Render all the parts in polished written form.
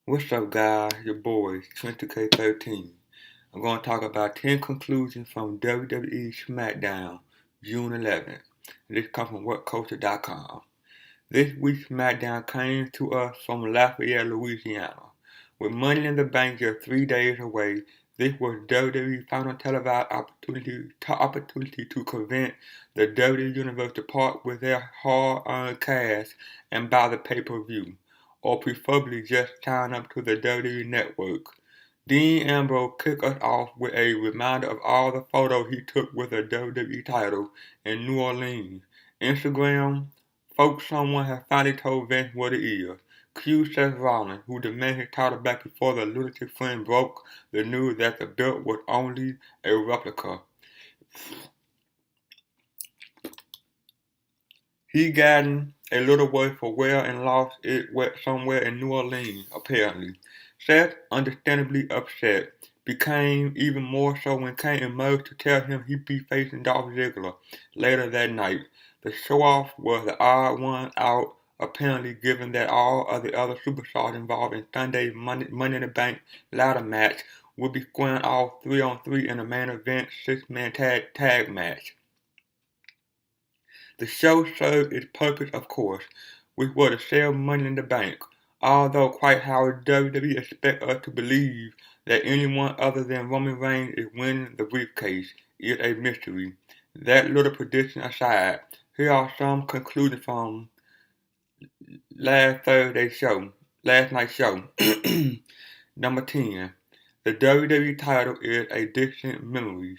What's up, guys? Your boys, 20K13. I'm going to talk about 10 conclusions from WWE SmackDown, June 11th. This comes from WhatCulture.com. This week's SmackDown came to us from Lafayette, Louisiana. With Money in the Bank just 3 days away, this was WWE's final televised opportunity to convince the WWE Universe to part with their hard-earned cash and buy the pay-per-view, or preferably just sign up to the WWE Network. Dean Ambrose kicked us off with a reminder of all the photos he took with the WWE title in New Orleans. Instagram, folks, someone has finally told Vince what it is. Cue Seth Rollins, who demanded his title back before the lunatic friend broke the news that the belt was only a replica. He gotten a little worse for wear and lost it somewhere in New Orleans, apparently. Seth, understandably upset, became even more so when Kane emerged to tell him he'd be facing Dolph Ziggler later that night. The show-off was the odd one out, apparently, given that all of the other superstars involved in Sunday's Money in the Bank ladder match would be squaring off 3-on-3 in a main event 6-man tag match. The show served its purpose, of course, which was to sell Money in the Bank, although quite how WWE expect us to believe that anyone other than Roman Reigns is winning the briefcase is a mystery. That little prediction aside, here are some conclusions from last night's show. Number 10. The WWE title is a distant memory.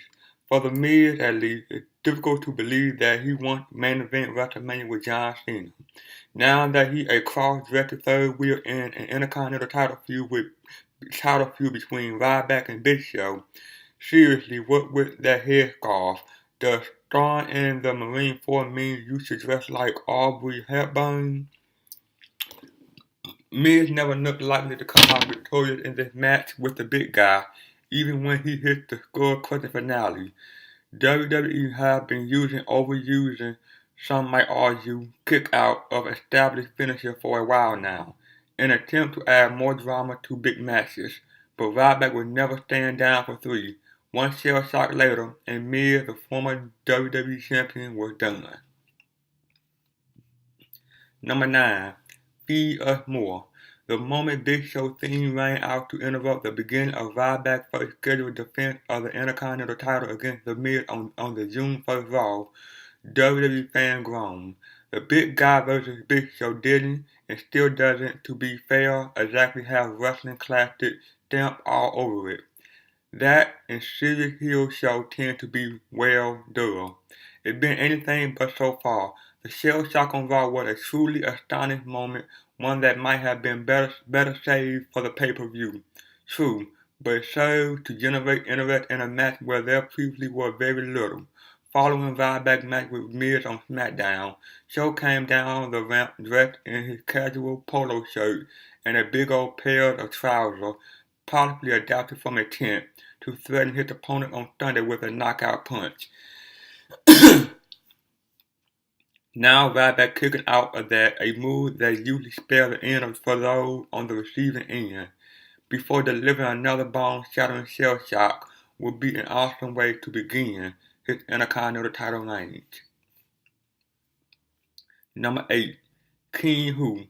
For The Miz, at least, it's difficult to believe that he won main event WrestleMania with John Cena. Now that he a cross-directed third wheel in an Intercontinental title feud between Ryback and Big Show, seriously, what with that headscarf? Does starring in the Marine Corps mean you should dress like Aubrey Hepburn? Miz never looked likely to come out victorious in this match with the big guy, even when he hit the skull-crushing finale. WWE have been overusing, some might argue, kick-out of established finisher for a while now, in an attempt to add more drama to big matches, but Ryback would never stand down for 3. One shell shock later, and Miz, the former WWE champion, was done. Number 9. Feed us more. The moment Big Show theme rang out to interrupt the beginning of Ryback's first scheduled defense of the Intercontinental title against The Miz on the June 1st Raw, WWE fans groaned. The big guy versus Big Show didn't, and still doesn't, to be fair, exactly have wrestling classic stamp all over it. That and serious heel show tend to be well dull. It's been anything but so far. The shell shock on Raw was a truly astonishing moment, one that might have been better saved for the pay-per-view. True, but it served to generate interest in a match where there previously was very little. Following Ryback's match with Miz on SmackDown, Show came down the ramp dressed in his casual polo shirt and a big old pair of trousers, possibly adapted from a tent, to threaten his opponent on Sunday with a knockout punch. Now Ryback kicking out of that, a move that usually spares the end for those on the receiving end, before delivering another bone-shattering shell shock, would be an awesome way to begin his Intercontinental title reign. Number 8. King Who.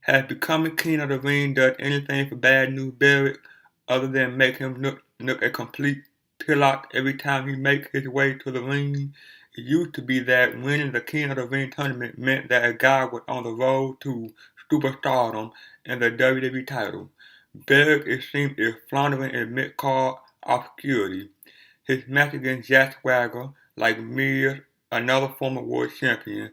Has becoming King of the Ring done anything for Bad News Barrett other than make him look a complete pillock every time he makes his way to the ring? It used to be that winning the King of the Ring tournament meant that a guy was on the road to superstardom and the WWE title. Barrett, it seems, is floundering in mid-card obscurity. His match against Jack Swagger, like Miz, another former world champion,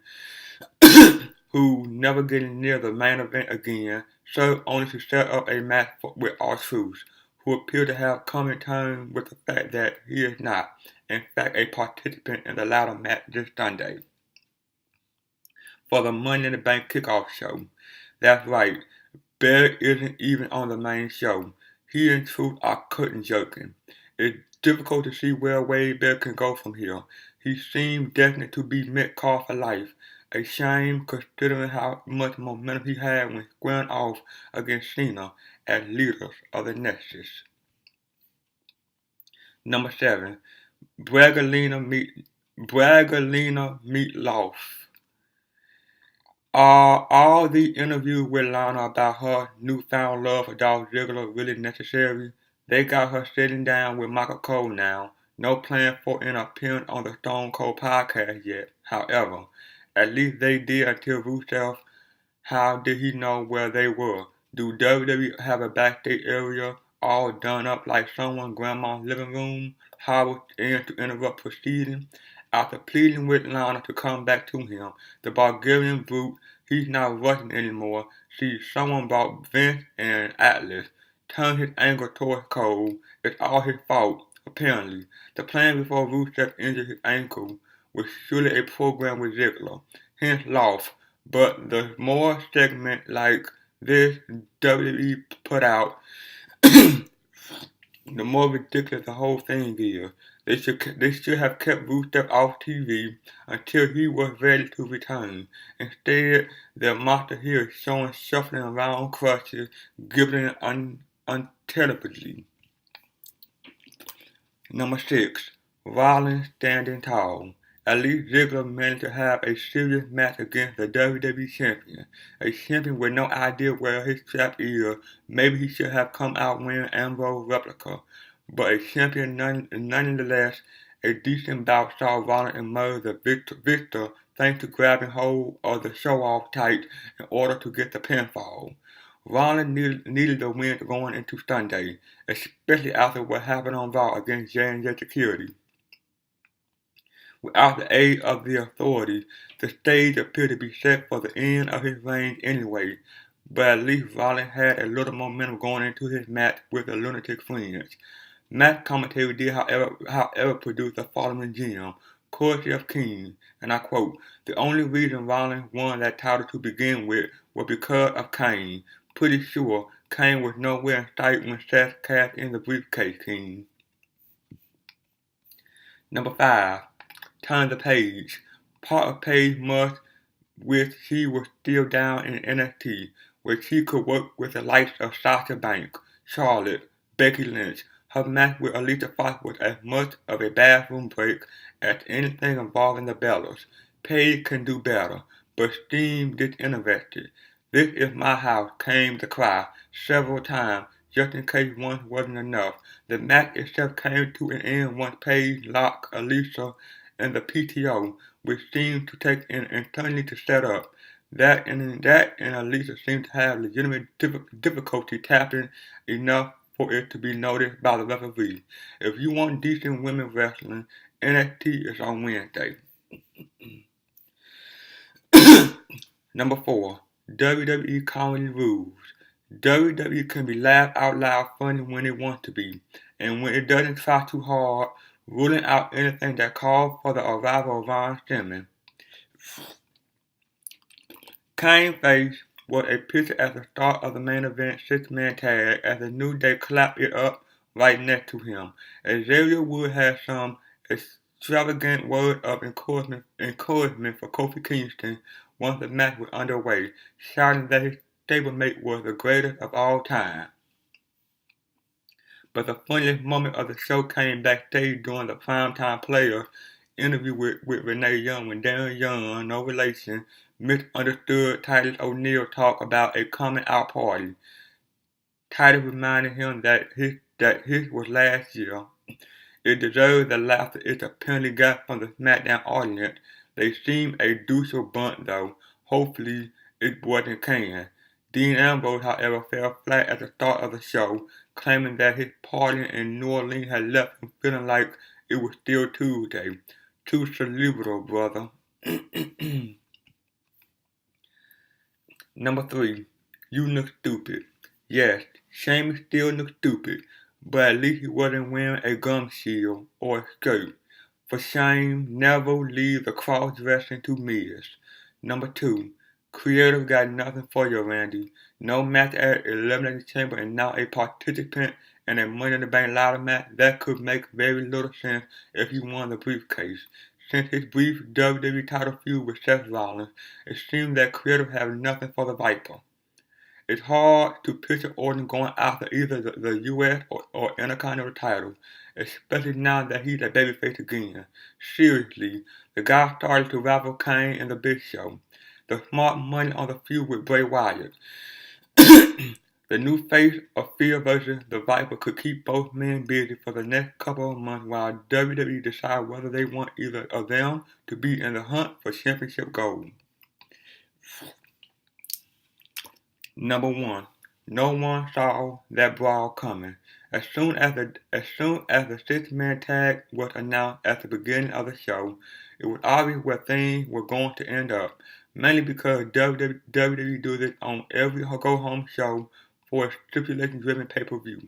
who never getting near the main event again, served only to set up a match with R-Truth, who appeared to have come in terms with the fact that he is not, in fact, a participant in the ladder match this Sunday for the Money in the Bank kickoff show. That's right, Barrett isn't even on the main show. He and Truth are curtain jerking. It's difficult to see where Wade Barrett can go from here. He seems destined to be mid-card for life, A shame considering how much momentum he had when squaring off against Cena as leaders of the Nexus. Number 7. Bragalina Meatloaf. Are all the interviews with Lana about her newfound love for Dolph Ziggler really necessary? They got her sitting down with Michael Cole now. No plan for an appearance on the Stone Cold podcast yet. However, at least they did until Rusev. How did he know where they were? Do WWE have a backstage area all done up like someone's grandma's living room? Howard in to interrupt proceedings. After pleading with Lana to come back to him, the Bulgarian brute, he's not rushing anymore. See, someone brought Vince and Atlas, turned his anger towards Cole. It's all his fault, apparently. The plan before Rusev injured his ankle was surely a program with Ziggler, hence lost. But the more segment like this WWE put out, the more ridiculous the whole thing is. They should have kept Rusev off TV until he was ready to return. Instead, their monster here is showing shuffling around on crutches, gibbling unintelligibly. Number 6. Rollins standing tall. At least Ziggler managed to have a serious match against the WWE Champion. A champion with no idea where his strap is. Maybe he should have come out wearing Ambrose replica. But a champion nonetheless. A decent bout saw Rollins emerge the victor thanks to grabbing hold of the show-off tight in order to get the pinfall. Rollins needed the win going into Sunday, especially after what happened on Raw against J&J Security. Without the aid of the authorities, the stage appeared to be set for the end of his reign anyway, but at least Rollins had a little momentum going into his match with the Lunatic Friends. Match commentary did, however, produce the following gem, courtesy of King, and I quote, "The only reason Rollins won that title to begin with was because of Kane. Pretty sure Kane was nowhere in sight when Seth cashed in the briefcase, King." Number 5. Turn the page. Part of Page must wish she was still down in NXT, where she could work with the likes of Sasha Banks, Charlotte, Becky Lynch. Her match with Alicia Fox was as much of a bathroom break as anything involving the Bellas. Paige can do better, but Steam disinterested. "This is my house" came to cry several times, just in case one wasn't enough. The match itself came to an end once Paige locked Alicia and the PTO, which seemed to take an eternity to set up. That and Alicia seemed to have legitimate difficulty tapping enough for it to be noticed by the referee. If you want decent women wrestling, NXT is on Wednesday. Number 4. WWE Comedy Rules. WWE can be laugh out loud funny when it wants to be, and when it doesn't try too hard, ruling out anything that calls for the arrival of Ron Simmons. Kane's face was a picture at the start of the main event 6-man tag as the New Day clapped it up right next to him. Xavier Woods had some extravagant word of encouragement for Kofi Kingston once the match was underway, shouting that his stablemate was the greatest of all time. But the funniest moment of the show came backstage during the Primetime Players interview with Renee Young when Darren Young, no relation, misunderstood Titus O'Neil talk about a coming out party. Titus reminded him that his was last year. It deserved the laughter it apparently got from the SmackDown audience. They seemed a douchey bunch though. Hopefully it wasn't Kane. Dean Ambrose, however, fell flat at the start of the show, claiming that his party in New Orleans had left him feeling like it was still Tuesday. Too cerebral, brother. Number 3. You look stupid. Yes, Sheamus still looks stupid, but at least he wasn't wearing a gum shield or a skirt. For shame, never leave the cross-dressing to Miz. Number 2. Creative got nothing for you, Randy. No match at Elimination Chamber and now a participant in a Money in the Bank ladder match. That could make very little sense if you won the briefcase. Since his brief WWE title feud with Seth Rollins, it seems that creators have nothing for the Viper. It's hard to picture Orton going after either the US or Intercontinental title, especially now that he's a babyface again. Seriously, the guy started to rival Kane and the Big Show. The smart money on the feud with Bray Wyatt. The new face of Fear versus the Viper could keep both men busy for the next couple of months while WWE decides whether they want either of them to be in the hunt for championship gold. Number 1. No one saw that brawl coming. As soon as the six-man tag was announced at the beginning of the show, it was obvious where things were going to end up, mainly because WWE do this on every go-home show for a stipulation-driven pay-per-view.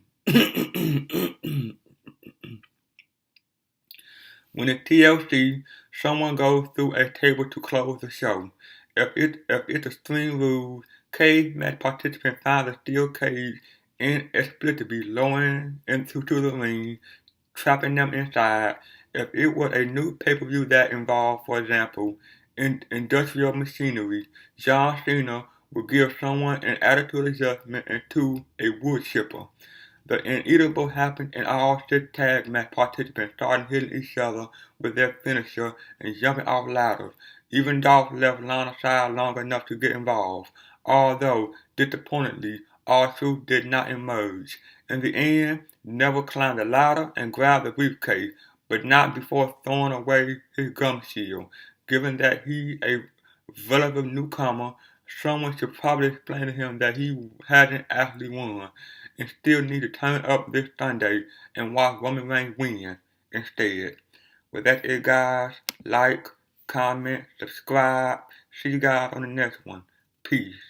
When in TLC, someone goes through a table to close the show. If it's a string rule, cage match participants find a steel cage inexplicably lowering into the ring, trapping them inside. If it was a new pay-per-view that involved, for example, industrial machinery, John Cena would give someone an attitude adjustment into a wood chipper. The inevitable happened and all six tag match participants started hitting each other with their finisher and jumping off ladders. Even Dolph left Lana aside long enough to get involved, although, disappointingly, R-Truth did not emerge. In the end, Neville climbed the ladder and grabbed the briefcase, but not before throwing away his gum shield. Given that he's a relative newcomer, someone should probably explain to him that he hasn't actually won and still need to turn up this Sunday and watch Roman Reigns win instead. With that it, guys, like, comment, subscribe. See you guys on the next one. Peace.